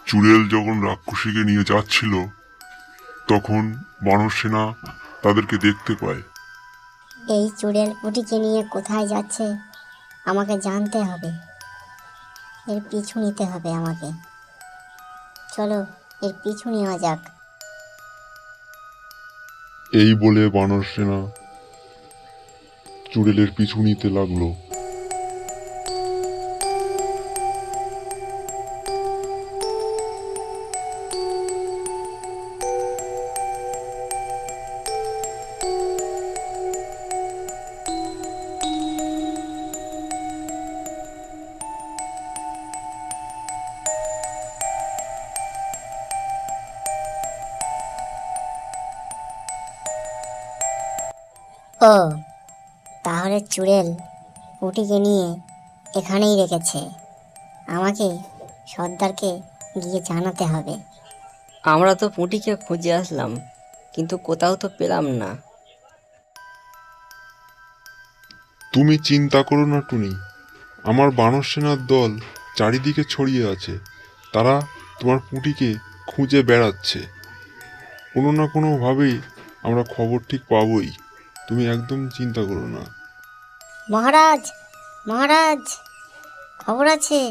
চুড়েল যখন রাক্ষসীকে নিয়ে যাচ্ছিল তখন বানর সেনা তাদেরকে দেখতে পায়। এই চুড়েল পুটিকে নিয়ে কোথায় যাচ্ছে আমাকে জানতে হবে, এর পিছু নিতে হবে আমাকে। চলো এর পিছু নেওয়া যাক। এই বলে বানর সেনা চুড়েলের পিছু নিতে লাগলো। ও, তাহলে চুড়েল পুটিকে নিয়ে এখানেই রেখেছে। আমাকে সর্দারকে গিয়ে জানাতে হবে। আমরা তো পুঁটিকে খুঁজে আসলাম, কিন্তু কোথাও তো পেলাম না। তুমি চিন্তা করো না টুনি, আমার বানর সেনার দল চারিদিকে ছড়িয়ে আছে। তারা তোমার পুঁটিকে খুঁজে বেড়াচ্ছে। কোনো না কোনোভাবেই আমরা খবর ঠিক পাবোই। তুমি একদম চিন্তা করো না। মহারাজ, মহারাজ, খবর আছে।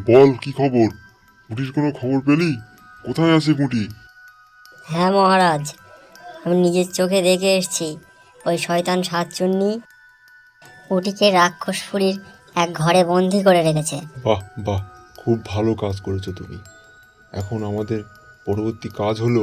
বল, কি খবর? পুঁটির কোনো খবর পেলি? কোথায় আছে পুঁটি? হ্যাঁ মহারাজ, আমি নিজের চোখে দেখে এসেছি। ওই শয়তান সাতচুন্নি পুঁটিকে রাক্ষসপুরীর এক ঘরে বন্দি করে রেখেছে। বাহ বাহ, খুব ভালো কাজ করেছো তুমি। এখন আমাদের পরবর্তী কাজ হলো